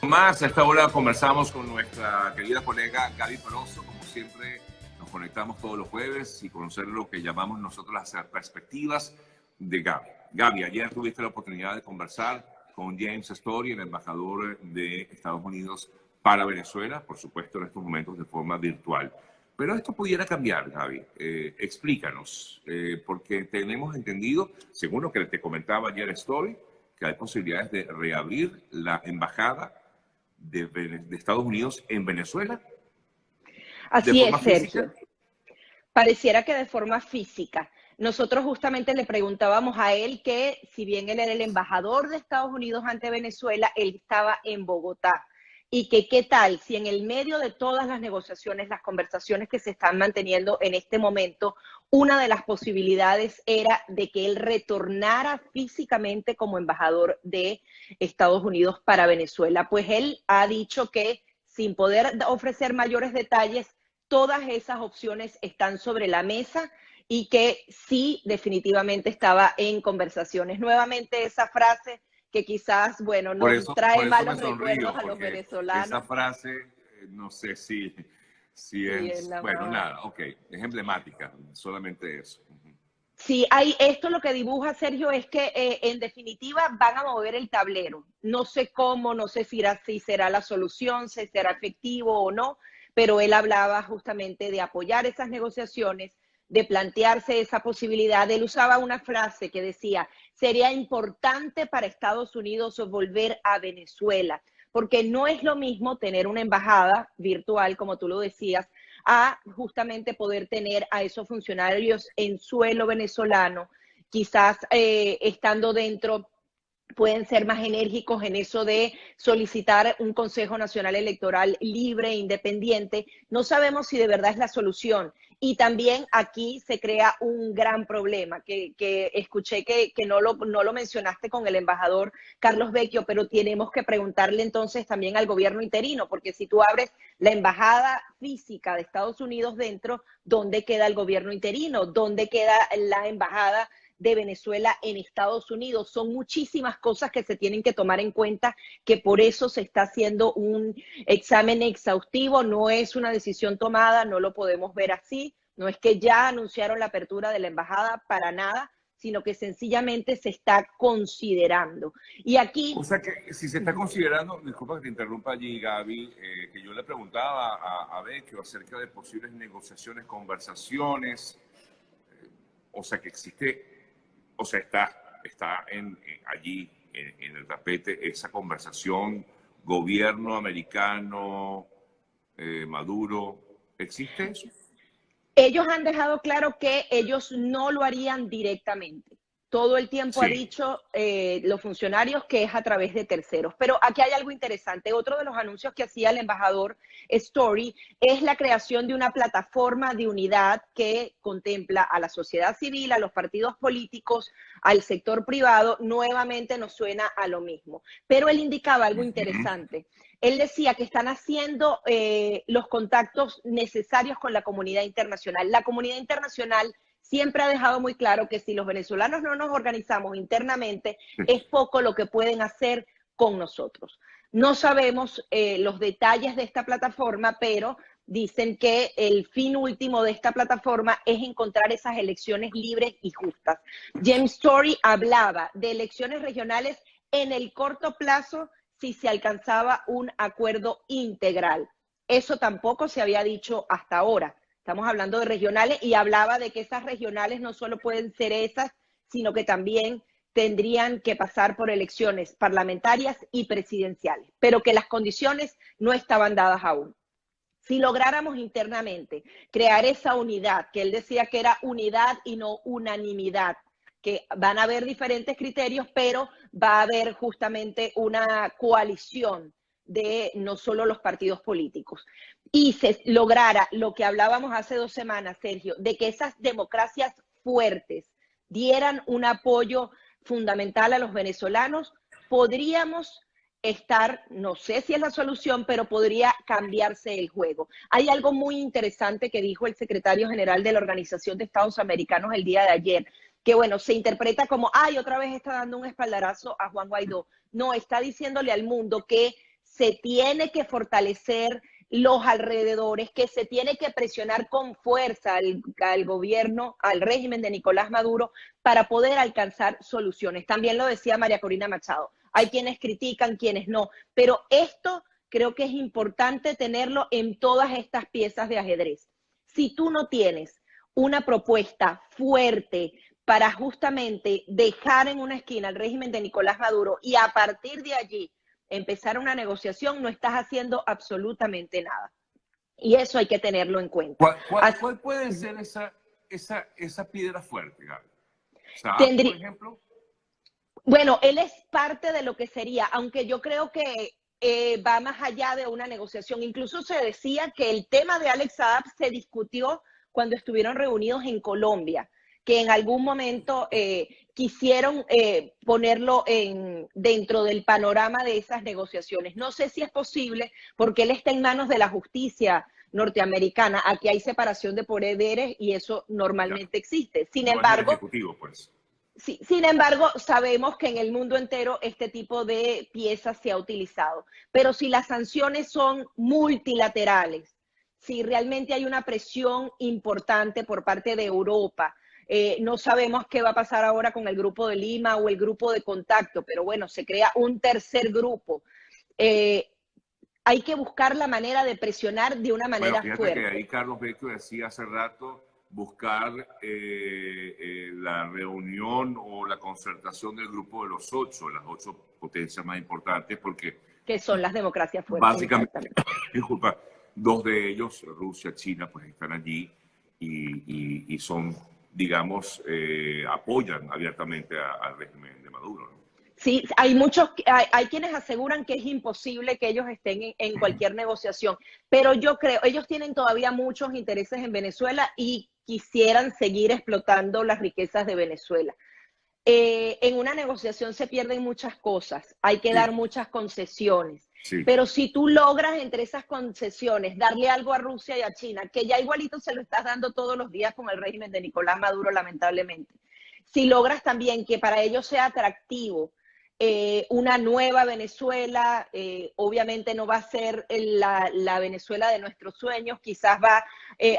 Más, a esta hora conversamos con nuestra querida colega Gaby Peroso. Como siempre, nos conectamos todos los jueves y conocer lo que llamamos nosotros las perspectivas de Gaby. Gaby, ayer tuviste la oportunidad de conversar con James Storey, el embajador de Estados Unidos para Venezuela, por supuesto en estos momentos de forma virtual. Pero esto pudiera cambiar, Gaby. Explícanos, porque tenemos entendido, según lo que te comentaba ayer Storey, que hay posibilidades de reabrir la embajada de Estados Unidos en Venezuela de Así es, forma física. Sergio. Pareciera que de forma física. Nosotros justamente le preguntábamos a él que, si bien él era el embajador de Estados Unidos ante Venezuela, él estaba en Bogotá. Y que qué tal si en el medio de todas las negociaciones, las conversaciones que se están manteniendo en este momento, una de las posibilidades era de que él retornara físicamente como embajador de Estados Unidos para Venezuela. Pues él ha dicho que, sin poder ofrecer mayores detalles, todas esas opciones están sobre la mesa y que sí, definitivamente estaba en conversaciones. Nuevamente esa frase que quizás, bueno, nos Por trae eso me malos recuerdos sonrío, a los porque esa venezolanos. frase, no sé si Sí, es es, la bueno, más... nada, ok, es emblemática, solamente eso. Sí, hay, esto lo que dibuja Sergio es que en definitiva van a mover el tablero. No sé cómo, no sé si será la solución, si será efectivo o no, pero él hablaba justamente de apoyar esas negociaciones, de plantearse esa posibilidad. Él usaba una frase que decía, sería importante para Estados Unidos volver a Venezuela, porque no es lo mismo tener una embajada virtual, como tú lo decías, a justamente poder tener a esos funcionarios en suelo venezolano, quizás estando dentro pueden ser más enérgicos en eso de solicitar un Consejo Nacional Electoral libre e independiente. No sabemos si de verdad es la solución. Y también aquí se crea un gran problema, que escuché que no lo mencionaste con el embajador Carlos Vecchio, pero tenemos que preguntarle entonces también al gobierno interino, porque si tú abres la embajada física de Estados Unidos dentro, ¿dónde queda el gobierno interino? ¿Dónde queda la embajada de Venezuela en Estados Unidos? Son muchísimas cosas que se tienen que tomar en cuenta, que por eso se está haciendo un examen exhaustivo, no es una decisión tomada, no lo podemos ver así, no es que ya anunciaron la apertura de la embajada para nada, sino que sencillamente se está considerando. Y O aquí... sea que si se está considerando, disculpa que te interrumpa allí, Gaby, que yo le preguntaba a Vecchio acerca de posibles negociaciones, conversaciones, o sea que existe, o sea, está allí en el tapete esa conversación, gobierno americano, Maduro, ¿existe eso? Ellos han dejado claro que ellos no lo harían directamente. Todo el tiempo ha Sí. dicho los funcionarios que es a través de terceros. Pero aquí hay algo interesante. Otro de los anuncios que hacía el embajador Story es la creación de una plataforma de unidad que contempla a la sociedad civil, a los partidos políticos, al sector privado. Nuevamente nos suena a lo mismo. Pero él indicaba algo interesante. Él decía que están haciendo los contactos necesarios con la comunidad internacional. La comunidad internacional siempre ha dejado muy claro que si los venezolanos no nos organizamos internamente, es poco lo que pueden hacer con nosotros. No sabemos los detalles de esta plataforma, pero dicen que el fin último de esta plataforma es encontrar esas elecciones libres y justas. James Story hablaba de elecciones regionales en el corto plazo si se alcanzaba un acuerdo integral. Eso tampoco se había dicho hasta ahora. Estamos hablando de regionales y hablaba de que esas regionales no solo pueden ser esas, sino que también tendrían que pasar por elecciones parlamentarias y presidenciales, pero que las condiciones no estaban dadas aún. Si lográramos internamente crear esa unidad, que él decía que era unidad y no unanimidad, que van a haber diferentes criterios, pero va a haber justamente una coalición de no solo los partidos políticos. Y se lograra lo que hablábamos hace 2 semanas, Sergio, de que esas democracias fuertes dieran un apoyo fundamental a los venezolanos, podríamos estar, no sé si es la solución, pero podría cambiarse el juego. Hay algo muy interesante que dijo el secretario general de la Organización de Estados Americanos el día de ayer, que bueno, se interpreta como, ay, otra vez está dando un espaldarazo a Juan Guaidó. No, está diciéndole al mundo que se tiene que fortalecer los alrededores, que se tiene que presionar con fuerza al gobierno, al régimen de Nicolás Maduro para poder alcanzar soluciones. También lo decía María Corina Machado. Hay quienes critican, quienes no, pero esto creo que es importante tenerlo en todas estas piezas de ajedrez. Si tú no tienes una propuesta fuerte para justamente dejar en una esquina al régimen de Nicolás Maduro y a partir de allí empezar una negociación, no estás haciendo absolutamente nada. Y eso hay que tenerlo en cuenta. ¿Cuál puede ser esa piedra fuerte, Gaby? Saab, por ejemplo. Bueno, él es parte de lo que sería, aunque yo creo que va más allá de una negociación. Incluso se decía que el tema de Alex Saab se discutió cuando estuvieron reunidos en Colombia, que en algún momento quisieron ponerlo dentro del panorama de esas negociaciones. No sé si es posible porque él está en manos de la justicia norteamericana. Aquí hay separación de poderes y eso normalmente existe. Sin embargo, ejecutivo, pues. Sí, sin embargo, sabemos que en el mundo entero este tipo de piezas se ha utilizado. Pero si las sanciones son multilaterales, si realmente hay una presión importante por parte de Europa, no sabemos qué va a pasar ahora con el Grupo de Lima o el Grupo de Contacto, pero bueno, se crea un tercer grupo. Hay que buscar la manera de presionar de una manera fuerte. Que ahí Carlos Vecchio decía hace rato buscar la reunión o la concertación del grupo de los 8, las 8 potencias más importantes, porque... Que son las democracias fuertes. Básicamente, disculpa, 2 de ellos, Rusia, China, pues están allí y son, digamos, apoyan abiertamente al régimen de Maduro, ¿no? Sí, hay quienes aseguran que es imposible que ellos estén en cualquier negociación, pero yo creo, ellos tienen todavía muchos intereses en Venezuela y quisieran seguir explotando las riquezas de Venezuela. En una negociación se pierden muchas cosas, hay que dar muchas concesiones, pero si tú logras entre esas concesiones darle algo a Rusia y a China, que ya igualito se lo estás dando todos los días con el régimen de Nicolás Maduro, lamentablemente, si logras también que para ellos sea atractivo una nueva Venezuela, obviamente no va a ser la Venezuela de nuestros sueños, quizás va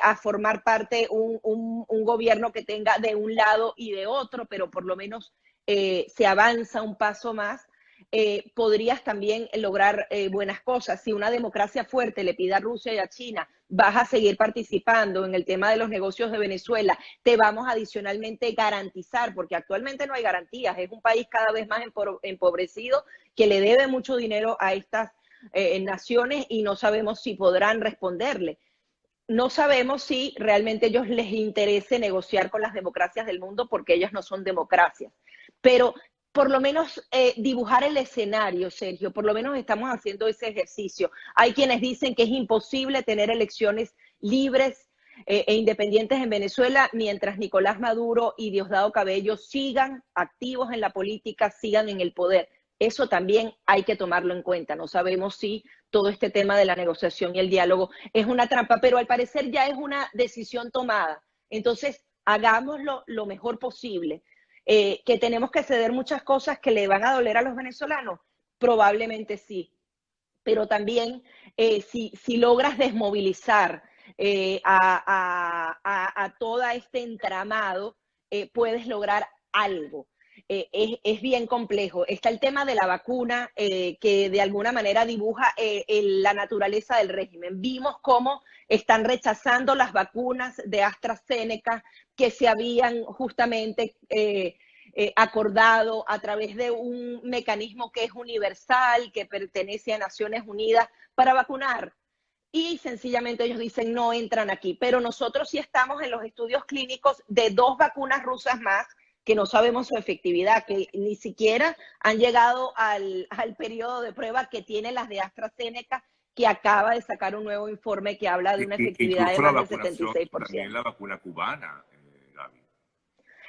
a formar parte un gobierno que tenga de un lado y de otro, pero por lo menos se avanza un paso más. Podrías también lograr buenas cosas. Si una democracia fuerte le pide a Rusia y a China, vas a seguir participando en el tema de los negocios de Venezuela, te vamos adicionalmente garantizar, porque actualmente no hay garantías, es un país cada vez más empobrecido que le debe mucho dinero a estas naciones y no sabemos si podrán responderle. No sabemos si realmente a ellos les interese negociar con las democracias del mundo porque ellas no son democracias, pero por lo menos dibujar el escenario, Sergio, por lo menos estamos haciendo ese ejercicio. Hay quienes dicen que es imposible tener elecciones libres e independientes en Venezuela mientras Nicolás Maduro y Diosdado Cabello sigan activos en la política, sigan en el poder. Eso también hay que tomarlo en cuenta. No sabemos si todo este tema de la negociación y el diálogo es una trampa, pero al parecer ya es una decisión tomada. Entonces, hagámoslo lo mejor posible. Que tenemos que ceder muchas cosas que le van a doler a los venezolanos, probablemente sí, pero también si logras desmovilizar a todo este entramado, puedes lograr algo. Es bien complejo. Está el tema de la vacuna que de alguna manera dibuja la naturaleza del régimen. Vimos cómo están rechazando las vacunas de AstraZeneca que se habían justamente acordado a través de un mecanismo que es universal, que pertenece a Naciones Unidas para vacunar. Y sencillamente ellos dicen no entran aquí. Pero nosotros sí estamos en los estudios clínicos de 2 vacunas rusas más que no sabemos su efectividad, que ni siquiera han llegado al periodo de prueba que tiene las de AstraZeneca, que acaba de sacar un nuevo informe que habla de una efectividad de más del 76%. También la vacuna cubana, Gaby.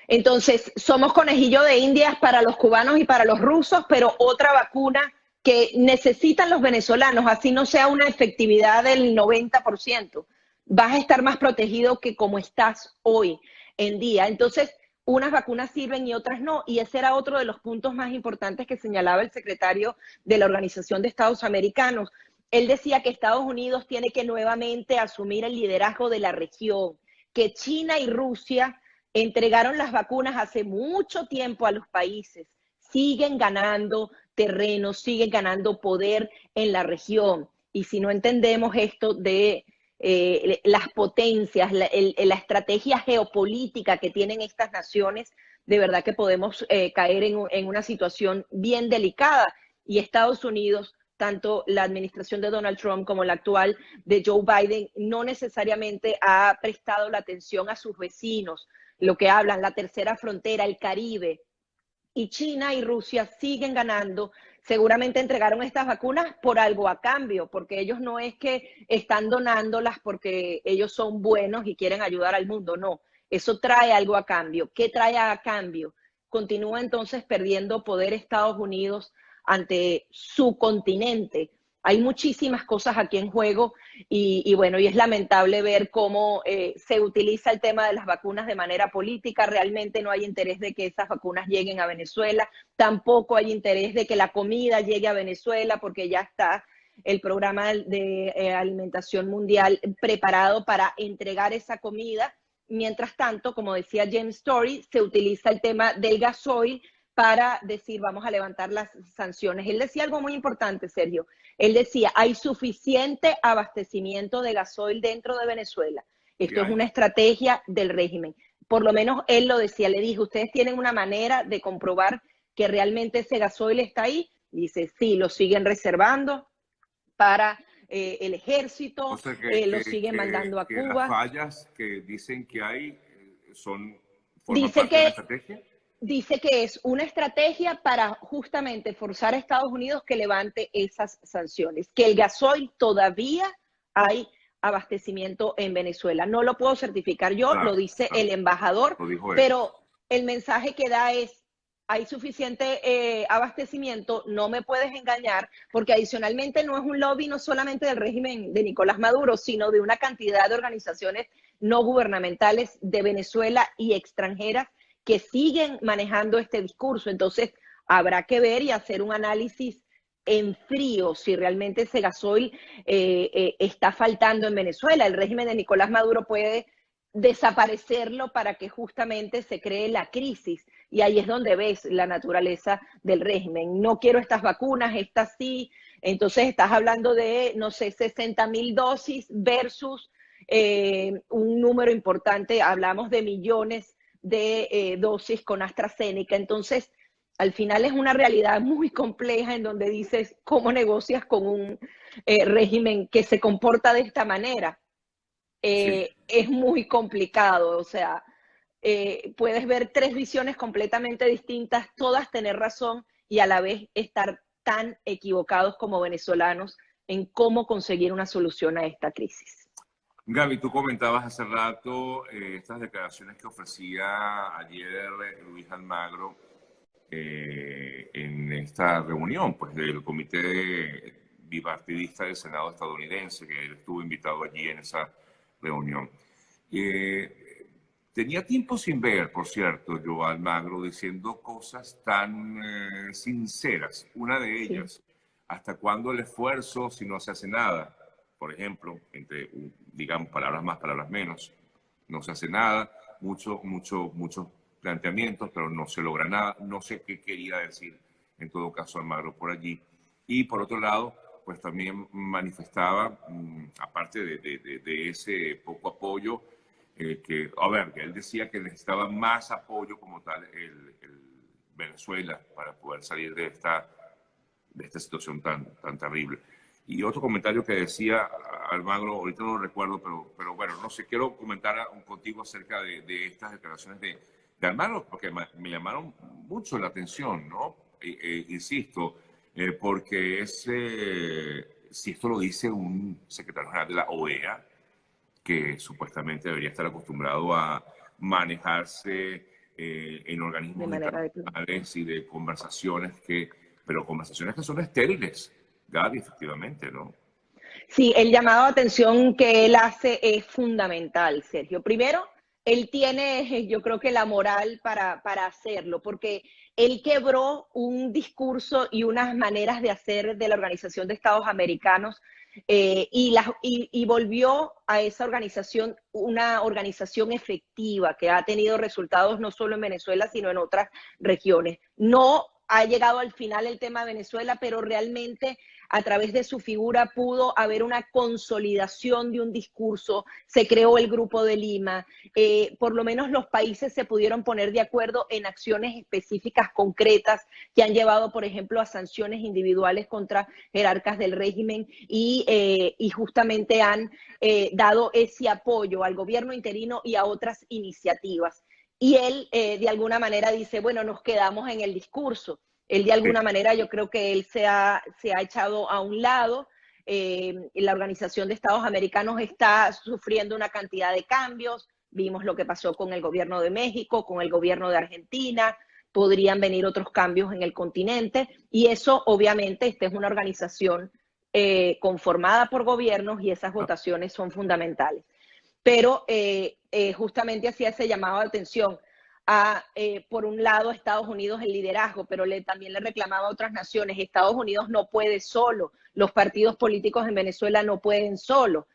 Entonces, somos conejillo de indias para los cubanos y para los rusos, pero otra vacuna que necesitan los venezolanos, así no sea una efectividad del 90%, vas a estar más protegido que como estás hoy en día. Entonces, unas vacunas sirven y otras no, y ese era otro de los puntos más importantes que señalaba el secretario de la Organización de Estados Americanos. Él decía que Estados Unidos tiene que nuevamente asumir el liderazgo de la región, que China y Rusia entregaron las vacunas hace mucho tiempo a los países, siguen ganando terreno, siguen ganando poder en la región. Y si no entendemos esto de las potencias, la estrategia geopolítica que tienen estas naciones, de verdad que podemos caer en una situación bien delicada. Y Estados Unidos, tanto la administración de Donald Trump como la actual de Joe Biden, no necesariamente ha prestado la atención a sus vecinos, lo que hablan, la tercera frontera, el Caribe, y China y Rusia siguen ganando. Seguramente entregaron estas vacunas por algo a cambio, porque ellos no es que están donándolas porque ellos son buenos y quieren ayudar al mundo, no. Eso trae algo a cambio. ¿Qué trae a cambio? Continúa entonces perdiendo poder Estados Unidos ante su continente. Hay muchísimas cosas aquí en juego y bueno, y es lamentable ver cómo se utiliza el tema de las vacunas de manera política. Realmente no hay interés de que esas vacunas lleguen a Venezuela. Tampoco hay interés de que la comida llegue a Venezuela porque ya está el programa de alimentación mundial preparado para entregar esa comida. Mientras tanto, como decía James Story, se utiliza el tema del gasoil para decir vamos a levantar las sanciones. Él decía algo muy importante, Sergio. Él decía, hay suficiente abastecimiento de gasoil dentro de Venezuela. Esto es una estrategia del régimen. Por lo menos él lo decía, le dije, ¿ustedes tienen una manera de comprobar que realmente ese gasoil está ahí? Dice, sí, lo siguen reservando para el ejército, O sea que, lo siguen mandando a que las Cuba. fallas que dicen que hay forman Dice parte de que una estrategia. dice que es una estrategia para justamente forzar a Estados Unidos que levante esas sanciones, que el gasoil todavía hay abastecimiento en Venezuela. No lo puedo certificar yo, Claro, lo dice claro, el embajador, lo dijo él. pero el mensaje que da es, hay suficiente abastecimiento, no me puedes engañar, porque adicionalmente no es un lobby no solamente del régimen de Nicolás Maduro, sino de una cantidad de organizaciones no gubernamentales de Venezuela y extranjeras que siguen manejando este discurso. Entonces, habrá que ver y hacer un análisis en frío si realmente ese gasoil está faltando en Venezuela. El régimen de Nicolás Maduro puede desaparecerlo para que justamente se cree la crisis. Y ahí es donde ves la naturaleza del régimen. No quiero estas vacunas, estas sí. Entonces estás hablando de, no sé, 60,000 dosis versus un número importante, hablamos de millones de dosis con AstraZeneca. Entonces, al final es una realidad muy compleja en donde dices, ¿cómo negocias con un régimen que se comporta de esta manera? Sí. Es muy complicado, o sea, puedes ver tres visiones completamente distintas, todas tener razón y a la vez estar tan equivocados como venezolanos en cómo conseguir una solución a esta crisis. Gaby, tú comentabas hace rato estas declaraciones que ofrecía ayer Luis Almagro en esta reunión pues, del Comité Bipartidista del Senado estadounidense, que él estuvo invitado allí en esa reunión. Tenía tiempo sin ver, por cierto, yo a Almagro diciendo cosas tan sinceras. Una de ellas, sí. ¿Hasta cuándo el esfuerzo si no se hace nada? Por ejemplo, entre, digamos, palabras más, palabras menos, no se hace nada, muchos planteamientos, pero no se logra nada. No sé qué quería decir, en todo caso, Almagro por allí. Y por otro lado, pues también manifestaba, aparte de ese poco apoyo, que él decía que necesitaba más apoyo como tal el Venezuela para poder salir de esta situación tan terrible. Y otro comentario que decía Almagro, ahorita no lo recuerdo, pero bueno, no sé, quiero comentar contigo acerca de estas declaraciones de Almagro, porque me llamaron mucho la atención, ¿no? Insisto, porque si esto lo dice un secretario general de la OEA, que supuestamente debería estar acostumbrado a manejarse en organismos internacionales y de conversaciones pero conversaciones que son estériles, Gaby, efectivamente, ¿no? Sí, el llamado de atención que él hace es fundamental, Sergio. Primero, él tiene, yo creo que la moral para hacerlo, porque él quebró un discurso y unas maneras de hacer de la Organización de Estados Americanos y volvió a esa organización una organización efectiva que ha tenido resultados no solo en Venezuela, sino en otras regiones. No ha llegado al final el tema de Venezuela, pero realmente a través de su figura pudo haber una consolidación de un discurso, se creó el Grupo de Lima, por lo menos los países se pudieron poner de acuerdo en acciones específicas concretas que han llevado, por ejemplo, a sanciones individuales contra jerarcas del régimen y justamente han dado ese apoyo al gobierno interino y a otras iniciativas. Y él, de alguna manera, dice, bueno, nos quedamos en el discurso. Él, de alguna manera, yo creo que él se ha echado a un lado. La Organización de Estados Americanos está sufriendo una cantidad de cambios. Vimos lo que pasó con el gobierno de México, con el gobierno de Argentina. Podrían venir otros cambios en el continente. Y eso, obviamente, esta es una organización conformada por gobiernos y esas votaciones son fundamentales. Pero justamente hacía ese llamado de atención a, por un lado, Estados Unidos el liderazgo, pero también le reclamaba a otras naciones, Estados Unidos no puede solo, los partidos políticos en Venezuela no pueden solo.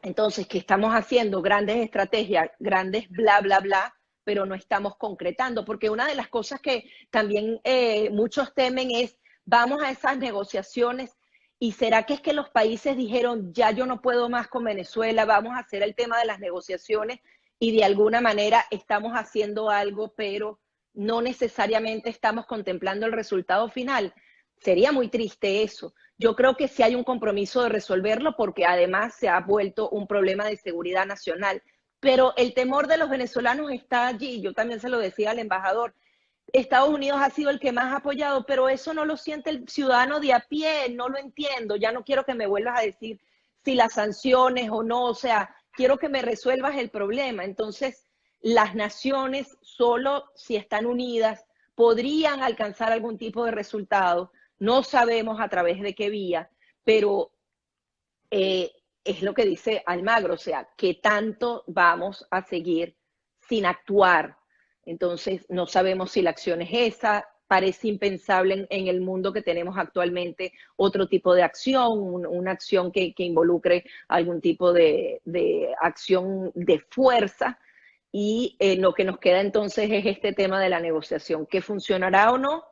Entonces, ¿qué estamos haciendo? Grandes estrategias, grandes bla, bla, bla, pero no estamos concretando, porque una de las cosas que también muchos temen es, vamos a esas negociaciones. ¿Y será que es que los países dijeron, ya yo no puedo más con Venezuela, vamos a hacer el tema de las negociaciones y de alguna manera estamos haciendo algo, pero no necesariamente estamos contemplando el resultado final? Sería muy triste eso. Yo creo que sí hay un compromiso de resolverlo porque además se ha vuelto un problema de seguridad nacional. Pero el temor de los venezolanos está allí. Yo también se lo decía al embajador. Estados Unidos ha sido el que más ha apoyado, pero eso no lo siente el ciudadano de a pie, no lo entiendo. Ya no quiero que me vuelvas a decir si las sanciones o no, o sea, quiero que me resuelvas el problema. Entonces, las naciones, solo si están unidas, podrían alcanzar algún tipo de resultado. No sabemos a través de qué vía, pero es lo que dice Almagro, o sea, ¿qué tanto vamos a seguir sin actuar? Entonces, no sabemos si la acción es esa, parece impensable en el mundo que tenemos actualmente otro tipo de acción, una acción que involucre algún tipo de acción de fuerza, y lo que nos queda entonces es este tema de la negociación, que funcionará o no,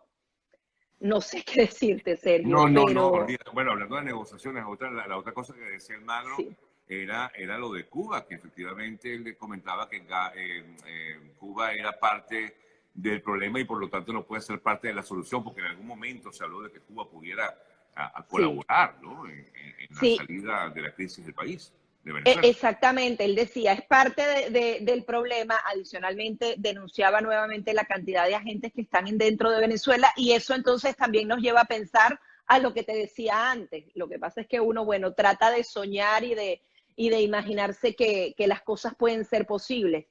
no sé qué decirte, Sergio, No, pero olvida. Bueno, hablando de negociaciones, la otra cosa que decía el Magro sí, era lo de Cuba, que efectivamente él le comentaba que Cuba era parte del problema y por lo tanto no puede ser parte de la solución, porque en algún momento se habló de que Cuba pudiera a sí, colaborar, ¿no? En la sí. salida de la crisis del país, de Venezuela. Exactamente, él decía, es parte del problema. Adicionalmente, denunciaba nuevamente la cantidad de agentes que están dentro de Venezuela y eso entonces también nos lleva a pensar a lo que te decía antes. Lo que pasa es que uno, bueno, trata de soñar y de imaginarse que las cosas pueden ser posibles.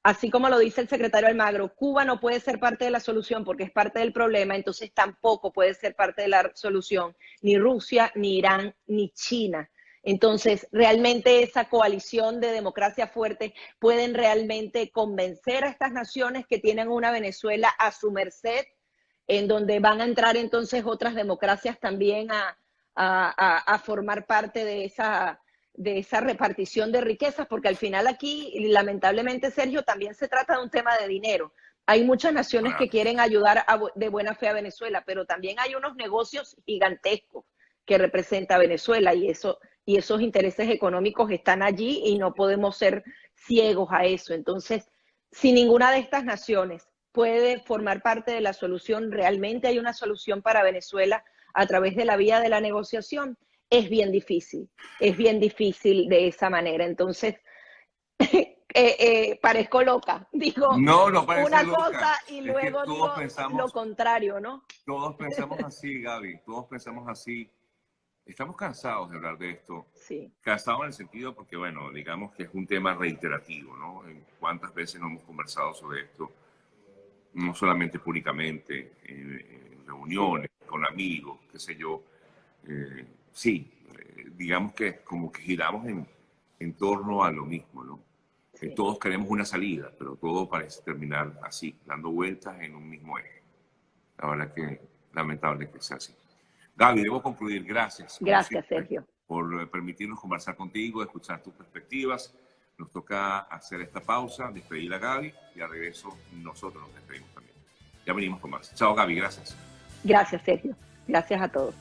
Así como lo dice el secretario Almagro, Cuba no puede ser parte de la solución porque es parte del problema, entonces tampoco puede ser parte de la solución ni Rusia, ni Irán, ni China. Entonces, realmente esa coalición de democracia fuerte pueden realmente convencer a estas naciones que tienen una Venezuela a su merced, en donde van a entrar entonces otras democracias también a formar parte de esa repartición de riquezas, porque al final aquí, lamentablemente, Sergio, también se trata de un tema de dinero. Hay muchas naciones que quieren ayudar de buena fe a Venezuela, pero también hay unos negocios gigantescos que representa Venezuela y esos intereses económicos están allí y no podemos ser ciegos a eso. Entonces, si ninguna de estas naciones puede formar parte de la solución, realmente hay una solución para Venezuela a través de la vía de la negociación, es bien difícil de esa manera. Entonces, parezco loca, digo No, no parece una cosa loca. y Es que luego digo lo contrario, ¿no? todos pensamos así, Gaby, todos pensamos así. Estamos cansados de hablar de esto. Sí, Cansados en el sentido porque, bueno, digamos que es un tema reiterativo, ¿no? ¿Cuántas veces no hemos conversado sobre esto? No solamente públicamente, en sí, reuniones, con amigos, qué sé yo. Sí, digamos que como que giramos en torno a lo mismo, ¿no? Sí. Todos queremos una salida, pero todo parece terminar así, dando vueltas en un mismo eje. La verdad que lamentable que sea así. Gaby, debo concluir. Gracias, como Gracias, siempre, Sergio. por permitirnos conversar contigo, escuchar tus perspectivas. Nos toca hacer esta pausa, despedir a Gaby y al regreso nosotros nos despedimos también. Ya venimos con más. Chao, Gaby, gracias. Gracias, Sergio. Gracias a todos.